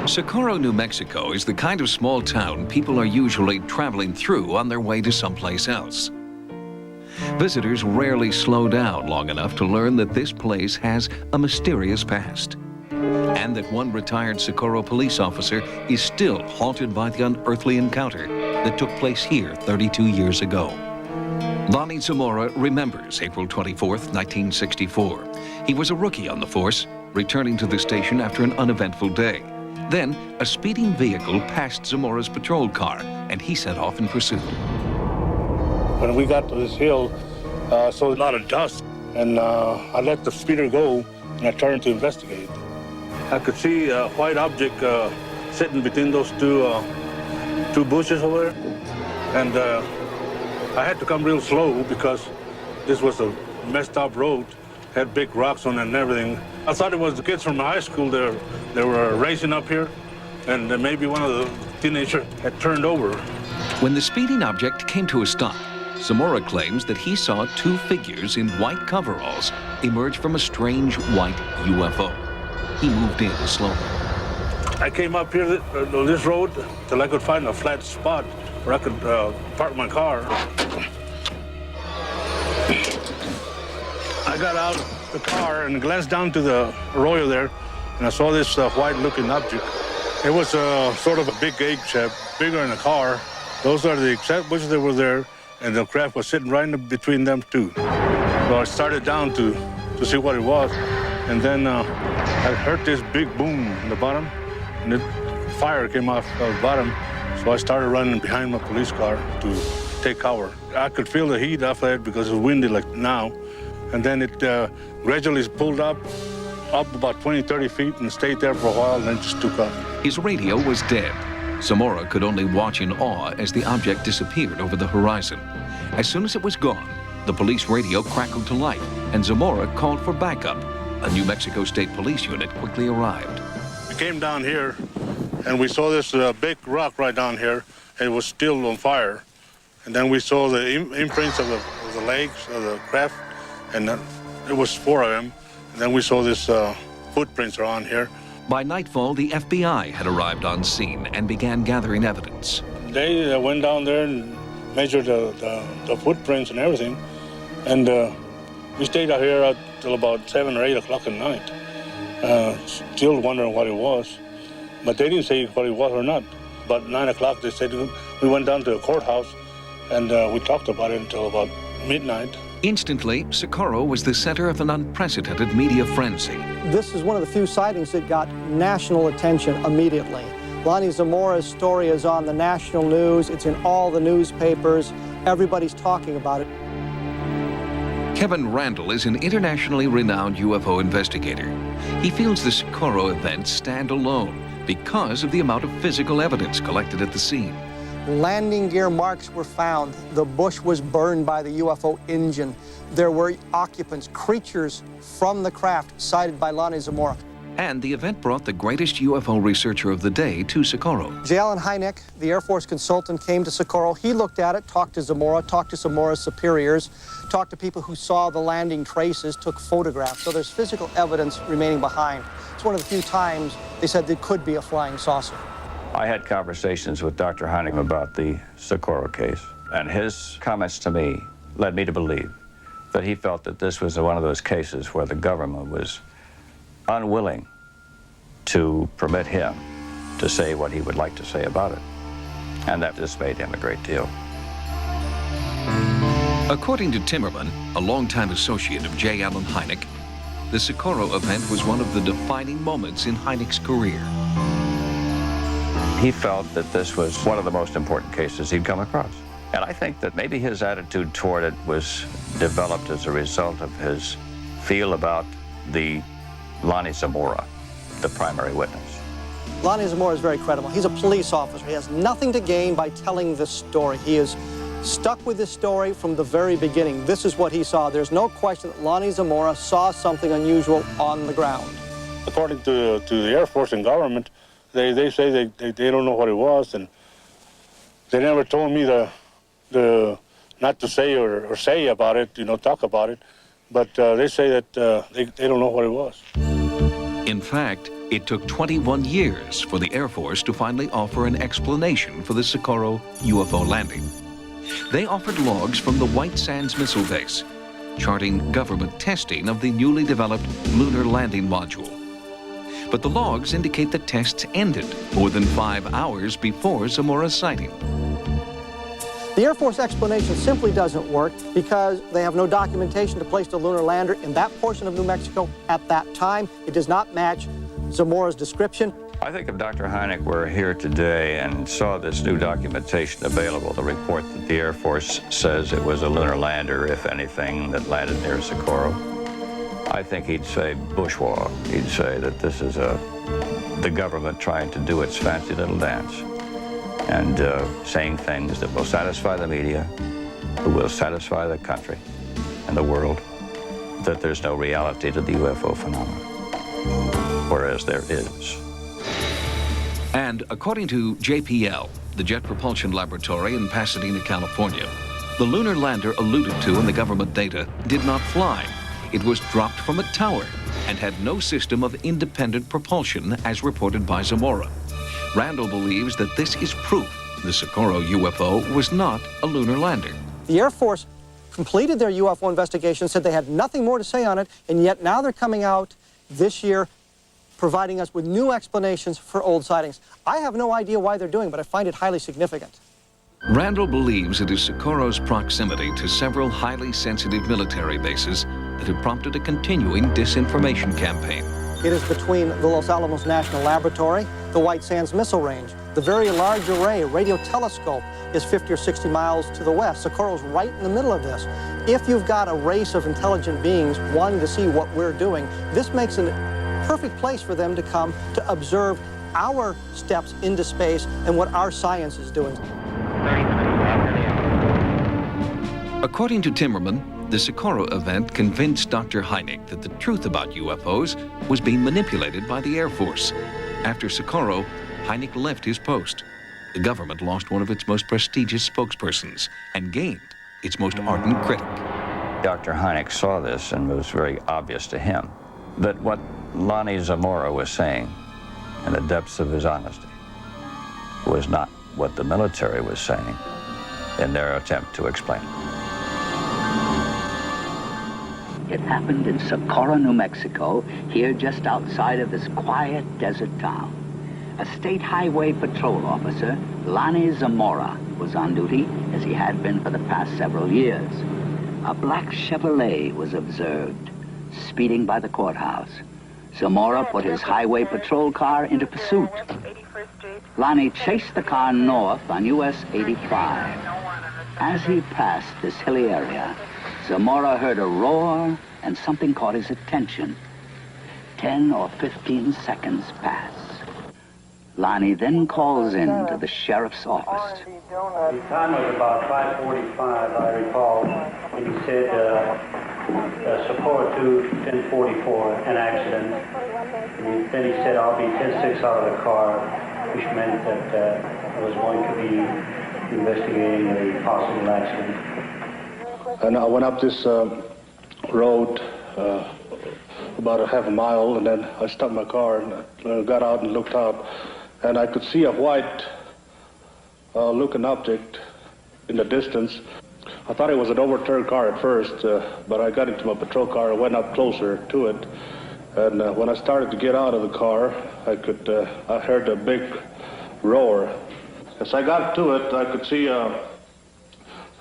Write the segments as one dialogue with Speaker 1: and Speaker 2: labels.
Speaker 1: Socorro, New Mexico is the kind of small town people are usually traveling through on their way to someplace else. Visitors rarely slow down long enough to learn that this place has a mysterious past, and that one retired Socorro police officer is still haunted by the unearthly encounter that took place here 32 years ago. Lonnie Zamora remembers April 24th, 1964. He was a rookie on the force, returning to the station after an uneventful day. Then, a speeding vehicle passed Zamora's patrol car, and he set off in pursuit.
Speaker 2: When we got to this hill, I saw a lot of dust, and I let the speeder go, and I turned to investigate. I could see a white object sitting between those two bushes over there, and I had to come real slow because this was a messed up road, had big rocks on it and everything. I thought it was the kids from high school. They were racing up here, and maybe one of the teenagers had turned over.
Speaker 1: When the speeding object came to a stop, Zamora claims that he saw two figures in white coveralls emerge from a strange white UFO. He moved in slowly.
Speaker 2: I came up here on this road till I could find a flat spot where I could park my car. I got out the car and glanced down to the arroyo there, and I saw this white-looking object. It was sort of a big egg shape, bigger than a car. Those are the exact bushes that were there, and the craft was sitting right in between them too. So I started down to see what it was, and then I heard this big boom in the bottom, and fire came off the bottom. So I started running behind my police car to take cover. I could feel the heat off that because it was windy like now. And then it gradually pulled up about 20, 30 feet and stayed there for a while and then just took off.
Speaker 1: His radio was dead. Zamora could only watch in awe as the object disappeared over the horizon. As soon as it was gone, the police radio crackled to life, and Zamora called for backup. A New Mexico State Police unit quickly arrived.
Speaker 2: We came down here, and we saw this big rock right down here, and it was still on fire. And then we saw the imprints of the legs of the craft, and there was 4 of them. And then we saw this footprints are on here.
Speaker 1: By nightfall, the FBI had arrived on scene and began gathering evidence.
Speaker 2: They went down there and measured the footprints and everything. And we stayed out here till about 7 or 8 o'clock at night, still wondering what it was. But they didn't say what it was or not. About 9 o'clock, they said we went down to the courthouse, and we talked about it until about midnight.
Speaker 1: Instantly, Socorro was the center of an unprecedented media frenzy.
Speaker 3: This is one of the few sightings that got national attention immediately. Lonnie Zamora's story is on the national news. It's in all the newspapers. Everybody's talking about it.
Speaker 1: Kevin Randall is an internationally renowned UFO investigator. He feels the Socorro events stand alone because of the amount of physical evidence collected at the scene.
Speaker 3: Landing gear marks were found. The bush was burned by the UFO engine. There were occupants, creatures from the craft sighted by Lonnie Zamora.
Speaker 1: And the event brought the greatest UFO researcher of the day to Socorro.
Speaker 3: J. Allen Hynek, the Air Force consultant, came to Socorro. He looked at it, talked to Zamora, talked to Zamora's superiors, talked to people who saw the landing traces, took photographs. So there's physical evidence remaining behind. It's one of the few times they said there could be a flying saucer.
Speaker 4: I had conversations with Dr. Hynek about the Socorro case, and his comments to me led me to believe that he felt that this was one of those cases where the government was unwilling to permit him to say what he would like to say about it, and that dismayed him a great deal.
Speaker 1: According to Timmerman, a longtime associate of J. Allen Hynek, the Socorro event was one of the defining moments in Hynek's career.
Speaker 4: He felt that this was one of the most important cases he'd come across. And I think that maybe his attitude toward it was developed as a result of his feel about the Lonnie Zamora, the primary witness.
Speaker 3: Lonnie Zamora is very credible. He's a police officer. He has nothing to gain by telling this story. He is stuck with this story from the very beginning. This is what he saw. There's no question that Lonnie Zamora saw something unusual on the ground.
Speaker 2: According to the Air Force and government, they say they don't know what it was, and they never told me not to say or say about it, talk about it, but they say that they don't know what it was.
Speaker 1: In fact, it took 21 years for the Air Force to finally offer an explanation for the Socorro UFO landing. They offered logs from the White Sands Missile Base, charting government testing of the newly developed lunar landing module. But the logs indicate the tests ended more than 5 hours before Zamora's sighting.
Speaker 3: The Air Force explanation simply doesn't work because they have no documentation to place the lunar lander in that portion of New Mexico at that time. It does not match Zamora's description.
Speaker 4: I think if Dr. Hynek were here today and saw this new documentation available, the report that the Air Force says it was a lunar lander, if anything, that landed near Socorro, I think he'd say bushwalk. He'd say that this is the government trying to do its fancy little dance and saying things that will satisfy the media, that will satisfy the country and the world, that there's no reality to the UFO phenomenon, whereas there is.
Speaker 1: And according to JPL, the Jet Propulsion Laboratory in Pasadena, California, the lunar lander alluded to in the government data did not fly. It was dropped from a tower and had no system of independent propulsion as reported by Zamora. Randall believes that this is proof the Socorro UFO was not a lunar lander.
Speaker 3: The Air Force completed their UFO investigation, said they had nothing more to say on it, and yet now they're coming out this year providing us with new explanations for old sightings. I have no idea why they're doing it, but I find it highly significant.
Speaker 1: Randall believes it is Socorro's proximity to several highly sensitive military bases that have prompted a continuing disinformation campaign.
Speaker 3: It is between the Los Alamos National Laboratory, the White Sands Missile Range. The Very Large Array radio telescope is 50 or 60 miles to the west. Socorro's right in the middle of this. If you've got a race of intelligent beings wanting to see what we're doing, this makes a perfect place for them to come to observe our steps into space and what our science is doing.
Speaker 1: According to Timmerman, the Socorro event convinced Dr. Hynek that the truth about UFOs was being manipulated by the Air Force. After Socorro, Hynek left his post. The government lost one of its most prestigious spokespersons and gained its most ardent critic.
Speaker 4: Dr. Hynek saw this, and it was very obvious to him that what Lonnie Zamora was saying in the depths of his honesty was not what the military was saying in their attempt to explain it.
Speaker 5: It happened in Socorro, New Mexico, here just outside of this quiet desert town. A state highway patrol officer, Lonnie Zamora, was on duty, as he had been for the past several years. A black Chevrolet was observed, speeding by the courthouse. Zamora put his highway patrol car into pursuit. Lonnie chased the car north on US 85. As he passed this hilly area, Zamora heard a roar and something caught his attention. 10 or 15 seconds pass. Lonnie then calls in to the sheriff's office.
Speaker 6: The time was about 5:45, I recall, and he said, Socorro 2, 1044, an accident. And then he said, I'll be 10-6 out of the car, which meant that I was going to be investigating a possible accident.
Speaker 2: And I went up this road about a half a mile, and then I stopped my car and I got out and looked out, and I could see a white looking object in the distance. I thought it was an overturned car at first, but I got into my patrol car and went up closer to it. And when I started to get out of the car, I heard a big roar. As I got to it, I could see a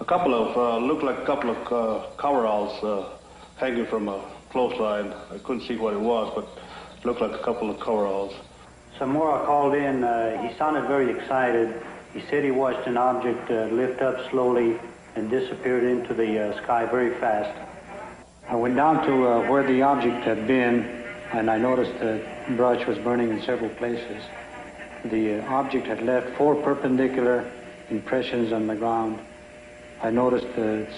Speaker 2: couple of, looked like a couple of coveralls hanging from a clothesline. I couldn't see what it was, but it looked like a couple of coveralls.
Speaker 6: Zamora called in. He sounded very excited. He said he watched an object lift up slowly and disappeared into the sky very fast. I went down to where the object had been, and I noticed the brush was burning in several places. The object had left 4 perpendicular impressions on the ground. I noticed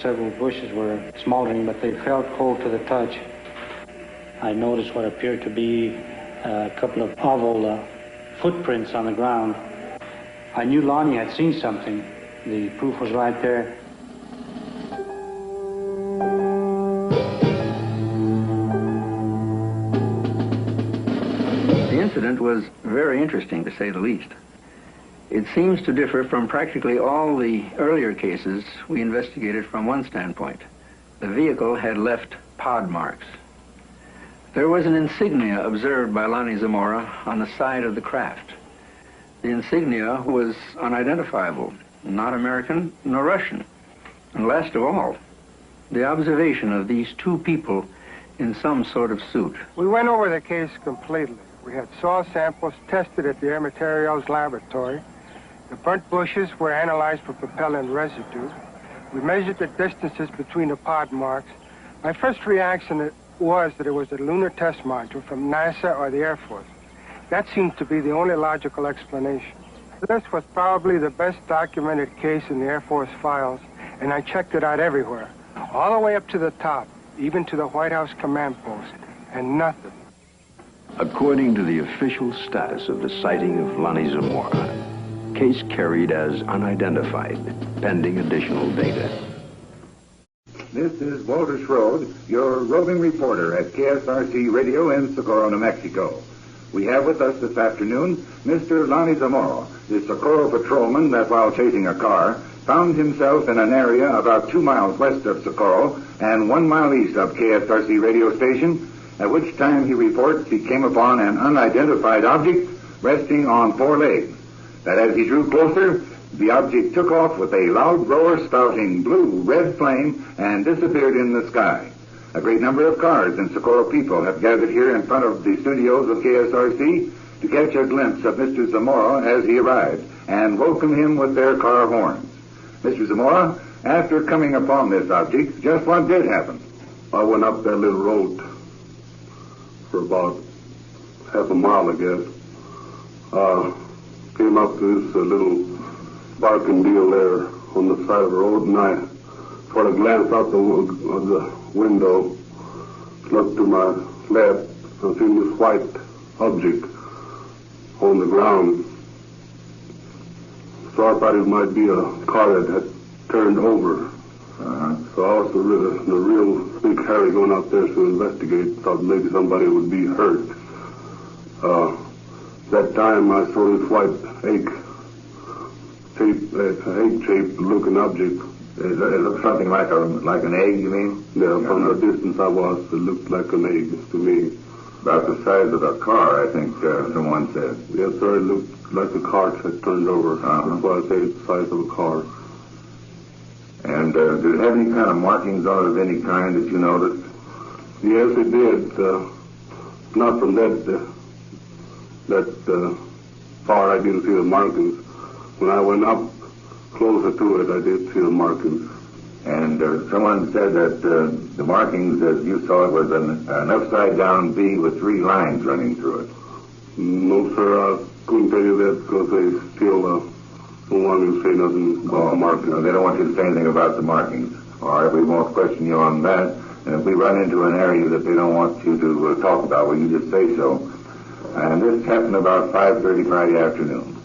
Speaker 6: several bushes were smoldering, but they felt cold to the touch. I noticed what appeared to be a couple of oval footprints on the ground. I knew Lonnie had seen something. The proof was right there.
Speaker 7: The incident was very interesting, to say the least. It seems to differ from practically all the earlier cases we investigated from one standpoint. The vehicle had left pod marks. There was an insignia observed by Lonnie Zamora on the side of the craft. The insignia was unidentifiable, not American nor Russian. And last of all, the observation of these two people in some sort of suit.
Speaker 8: We went over the case completely. We had soil samples tested at the Air Materials Laboratory. The burnt bushes were analyzed for propellant residue. We measured the distances between the pod marks. My first reaction was that it was a lunar test module from NASA or the Air Force. That seemed to be the only logical explanation. This was probably the best documented case in the Air Force files, and I checked it out everywhere, all the way up to the top, even to the White House command post, and nothing.
Speaker 9: According to the official status of the sighting of Lonnie Zamora, case carried as unidentified, pending additional data.
Speaker 10: This is Walter Schroed, your roving reporter at KSRC Radio in Socorro, New Mexico. We have with us this afternoon Mr. Lonnie Zamora, the Socorro patrolman that while chasing a car, found himself in an area about 2 miles west of Socorro and 1 mile east of KSRC radio station, at which time he reports he came upon an unidentified object resting on 4 legs. That as he drew closer, the object took off with a loud roar spouting blue-red flame and disappeared in the sky. A great number of cars and Socorro people have gathered here in front of the studios of KSRC to catch a glimpse of Mr. Zamora as he arrived and welcome him with their car horns. Mr. Zamora, after coming upon this object, just what did happen?
Speaker 11: I went up that little road for about half a mile, I guess. Came up to this little barking deal there on the side of the road, and I sort of glanced out the window, looked to my left, and seen this white object on the ground. So I thought it might be a car that had turned over. So I was in a real big hurry going out there to investigate. Thought maybe somebody would be hurt. That time I saw this white egg-shaped looking object.
Speaker 10: It looked something like an egg, you mean?
Speaker 11: Yeah, from the distance I was, it looked like an egg to me.
Speaker 10: About the size of a car, I think someone said.
Speaker 11: Yes, sir, it looked like a car had turned over. That's why I say it's the size of a car.
Speaker 10: And did it have any kind of markings on it of any kind that you noticed?
Speaker 11: Yes, it did. Not from that far, I didn't see the markings. When I went up closer to it, I did see the markings.
Speaker 10: And someone said that the markings, as you saw it, was an upside-down V with 3 lines running through it.
Speaker 11: No, sir, I couldn't tell you that because they still don't want me to say nothing about the markings.
Speaker 10: No, they don't want you to say anything about the markings. All right, we won't question you on that. And if we run into an area that they don't want you to talk about, well, you just say so. And this happened about 5:30 Friday afternoon.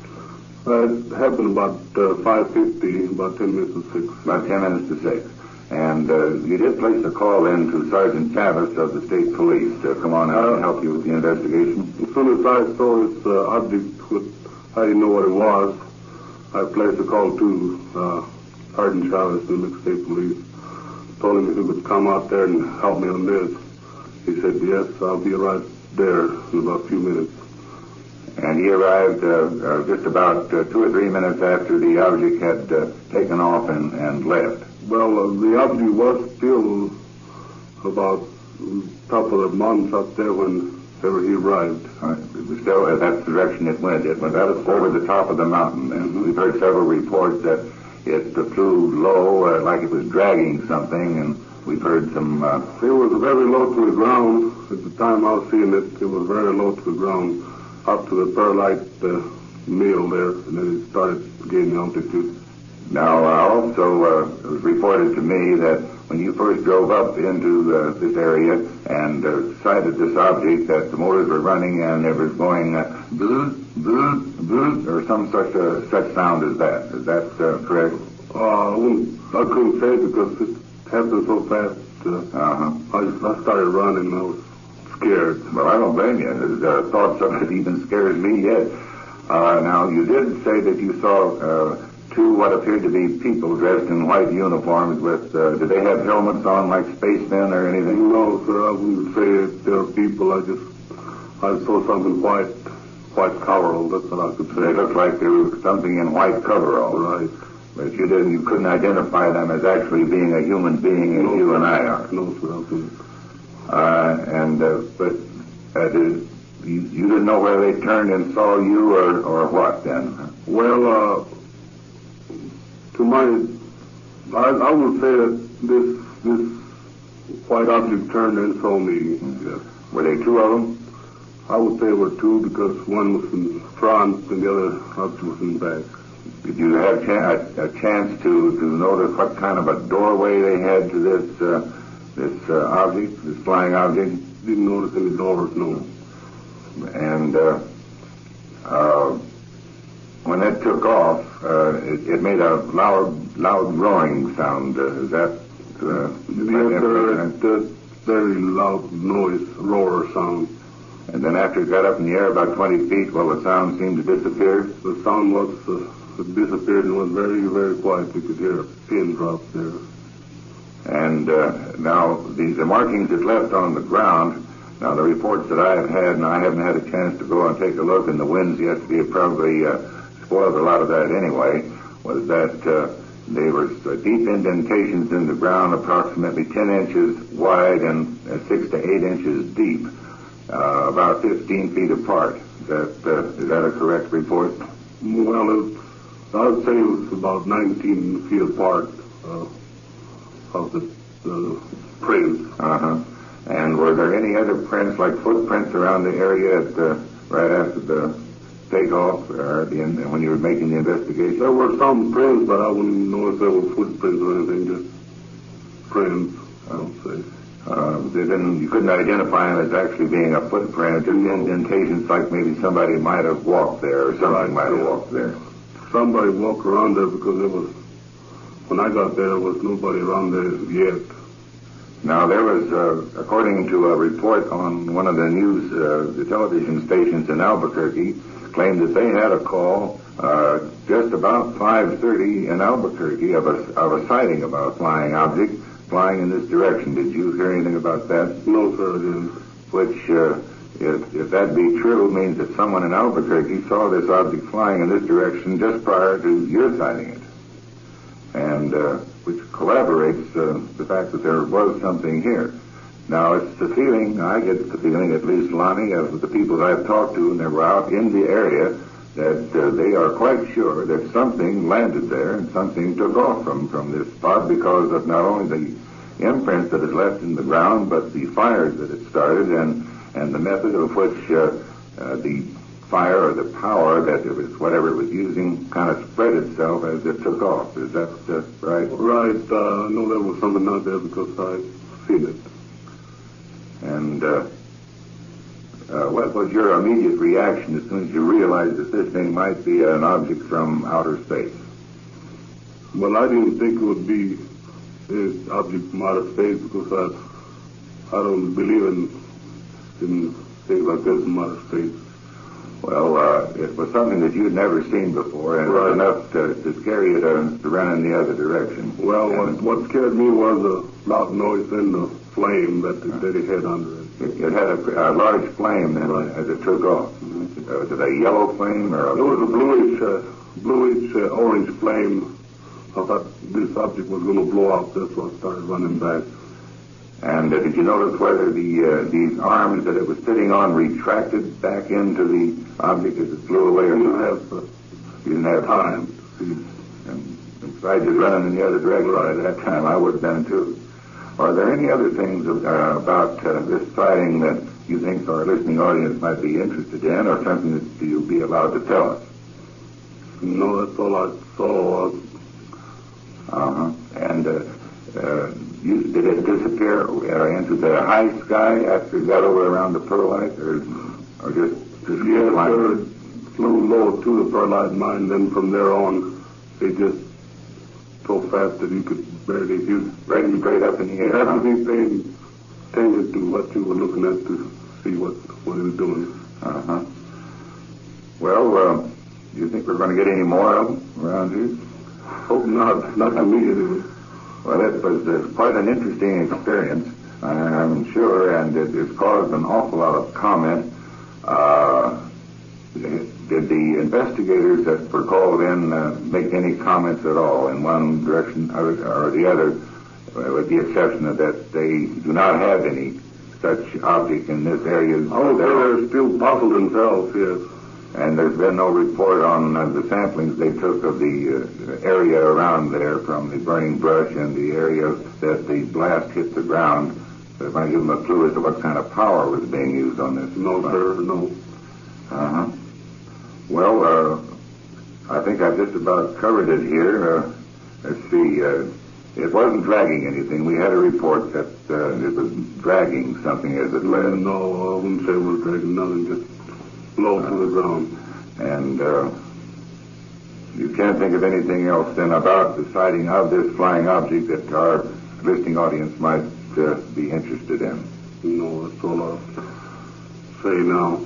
Speaker 11: It happened about 5:50, about 10 minutes to 6.
Speaker 10: About 10 minutes to 6. And you did place a call in to Sergeant Chavis of the state police to come on out and help you with the investigation.
Speaker 11: As soon as I saw this object, I didn't know what it was. I placed a call to Sergeant Chavis, the state police. Told him if he would come out there and help me on this. He said, yes, I'll be right there in about a few minutes.
Speaker 10: And he arrived just about 2 or 3 minutes after the object had taken off and left.
Speaker 11: Well, the object was still about a couple of months up there whenever he arrived.
Speaker 10: It was still, that's the direction it went. It went up over the top of the mountain. And we've heard several reports that it flew low, like it was dragging something, and we've heard some...
Speaker 11: It was very low to the ground. At the time I was seeing it, it was very low to the ground, up to the perlite mill there, and then it started gaining altitude.
Speaker 10: Now, also, it was reported to me that when you first drove up into this area and sighted this object, that the motors were running and it was going bloot, bloot, bloot, or some such sound as that. Is that correct?
Speaker 11: I couldn't say because it happened so fast. I started running. I was scared.
Speaker 10: Well, I don't blame you. The thoughts of it even scares me yet. Now, you did say that you saw two what appeared to be people dressed in white uniforms with, did they have helmets on like spacemen or anything?
Speaker 11: No, sir, I wouldn't say they're people. I saw something white coverall. That's what I could say.
Speaker 10: They looked like there was something in white coverall.
Speaker 11: Right.
Speaker 10: But you couldn't identify them as actually being a human being as you and I are.
Speaker 11: No, sir, I couldn't.
Speaker 10: You didn't know whether they turned and saw you or what then?
Speaker 11: Well, I would say that this white object turned and saw me. Yes.
Speaker 10: Were they two of them?
Speaker 11: I would say there were two because one was in front and the other object was in back.
Speaker 10: Did you have a chance to notice what kind of a doorway they had to this object, this flying object?
Speaker 11: Didn't notice any doors, no.
Speaker 10: And when it took off, it made a loud roaring sound. Is that?
Speaker 11: Yes, sir. That very loud noise, roar sound.
Speaker 10: And then after it got up in the air about 20 feet, well, the sound seemed to disappear.
Speaker 11: The sound was it disappeared and was very, very quiet. You could hear a pin drop there.
Speaker 10: And now the markings it left on the ground. Now the reports that I have had, and I haven't had a chance to go and take a look, and the winds yesterday have probably spoiled a lot of that anyway, was that they were deep indentations in the ground, approximately 10 inches wide and 6 to 8 inches deep, about 15 feet apart. Is that a correct report?
Speaker 11: Well, I would say it was about 19 feet apart of the prints.
Speaker 10: Uh-huh. And were there any other prints, like footprints around the area right after the takeoff, when you were making the investigation?
Speaker 11: There were some prints, but I wouldn't know if there were footprints or anything, just prints, I would say.
Speaker 10: You couldn't identify them as actually being a footprint, just indentations like maybe somebody might have walked there or something might have walked there.
Speaker 11: Somebody walked around there because when I got there was nobody around there yet.
Speaker 10: Now, there was, according to a report on one of the news, the television stations in Albuquerque, claimed that they had a call just about 5:30 in Albuquerque of a sighting of a flying object flying in this direction. Did you hear anything about that?
Speaker 11: No, sir, I didn't.
Speaker 10: Which, if that be true, means that someone in Albuquerque saw this object flying in this direction just prior to your sighting it. And which corroborates the fact that there was something here. Now, it's the feeling, I get the feeling, at least, Lonnie, of the people I've talked to, and they were out in the area, that they are quite sure that something landed there and something took off from this spot because of not only the imprints that is left in the ground, but the fires that it started and the method of which the fire or the power that it was, whatever it was using, kind of spread itself as it took off. Is that right?
Speaker 11: Right. I know there was something out there because I seen it.
Speaker 10: And what was your immediate reaction as soon as you realized that this thing might be an object from outer space?
Speaker 11: Well, I didn't think it would be an object from outer space because I don't believe in things like this from outer space.
Speaker 10: Well, it was something that you'd never seen before, and it was enough to scare you to run in the other direction.
Speaker 11: Well, what scared me was the loud noise and the flame that it had under it.
Speaker 10: It had a large flame then as it took off. Was it a yellow flame or
Speaker 11: It was a bluish, orange flame. I thought this object was going to blow up. That's why I started running back.
Speaker 10: And did you notice whether the arms that it was sitting on retracted back into the object as it flew away or not? You didn't have time. And if I just running in the other direction at that time, I would have been too. Are there any other things about this sighting that you think our listening audience might be interested in, or something that you'll be allowed to tell us?
Speaker 11: No, that's all I saw.
Speaker 10: Uh-huh. And did it disappear into the high sky after it got over around the pearlite, or just
Speaker 11: yes, sir, it flew low to the pearlite mine, then from there on, it just so fast that you could barely use
Speaker 10: right straight up in the air.
Speaker 11: You have to be paying attention to what you were looking at to see what he was doing.
Speaker 10: Uh-huh. Well, do you think we're going to get any more of them around here?
Speaker 11: Hope not immediately.
Speaker 10: Well, it was quite an interesting experience, I'm sure, and it has caused an awful lot of comment. Did the investigators that were called in make any comments at all in one direction or the other, with the exception of that they do not have any such object in this area?
Speaker 11: Oh, they're still puzzled themselves, yes.
Speaker 10: And there's been no report on the samplings they took of the area around there from the burning brush and the area that the blast hit the ground. That might give them a clue as to what kind of power was being used on this.
Speaker 11: No, sir, no.
Speaker 10: Uh-huh. Well, I think I've just about covered it here. Let's see. It wasn't dragging anything. We had a report that it was dragging something as it led.
Speaker 11: No, I wouldn't say it was dragging nothing, just low to the ground.
Speaker 10: And you can't think of anything else then about the sighting of this flying object that our listening audience might be interested in?
Speaker 11: No, that's all I'll say now.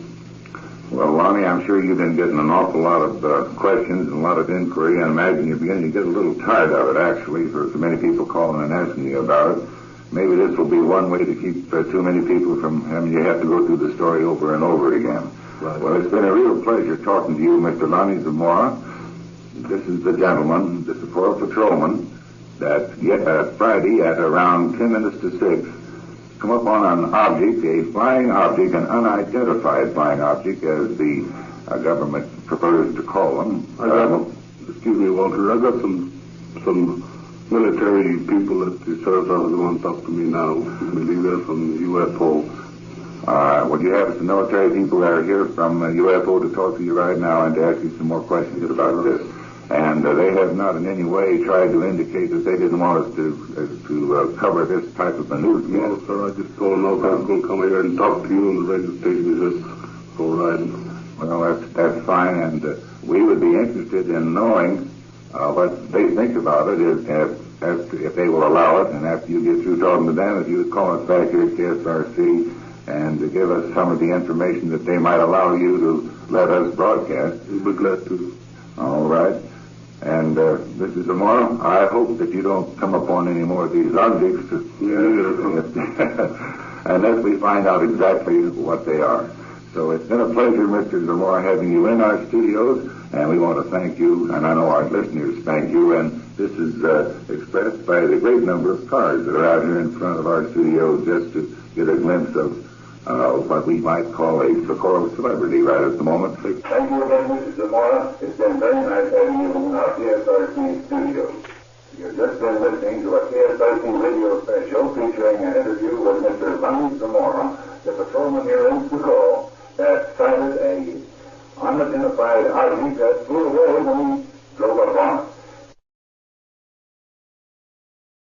Speaker 10: Well, Lonnie, I'm sure you've been getting an awful lot of questions and a lot of inquiry. I imagine you're beginning to get a little tired of it, actually, for so many people calling and asking you about it. Maybe this will be one way to keep too many people from having you have to go through the story over and over again.
Speaker 11: Right.
Speaker 10: Well, it's been a real pleasure talking to you, Mr. Lonnie Zamora. This is the gentleman, the Socorro patrolman, that Friday at around 10 minutes to 6 come up on an object, a flying object, an unidentified flying object, as the government prefers to call them.
Speaker 11: Excuse me, Walter, I got some military people at the sheriff's office who want to talk to me now. I believe they're from UFO.
Speaker 10: Well, you have some military people that are here from UFO to talk to you right now and to ask you some more questions about this. And they have not in any way tried to indicate that they didn't want us to cover this type of a newscast.
Speaker 11: No, sir, I just told them I was going to come here and talk to you on the radio station. He said, all right.
Speaker 10: Well, that's fine, and we would be interested in knowing what they think about it if they will allow it, and after you get through talking to them, if you would call us back here at KSRC and to give us some of the information that they might allow you to let us broadcast.
Speaker 11: We'll be glad to.
Speaker 10: All right. And Mrs. Zamora, I hope that you don't come upon any more of these objects unless we find out exactly what they are. So it's been a pleasure, Mr. Zamora, having you in our studios, and we want to thank you, and I know our listeners thank you, and this is expressed by the great number of cars that are out here in front of our studios just to get a glimpse of what we might call a Socorro celebrity right at the moment.
Speaker 12: Thank you again, Mr. Zamora. It's been very nice having you in our KSRC studios. You've just been listening to a KSRC radio special featuring an interview with Mr. Lonnie Zamora, the patrolman here in Socorro, that sighted a unidentified object that flew away when he drove up on it.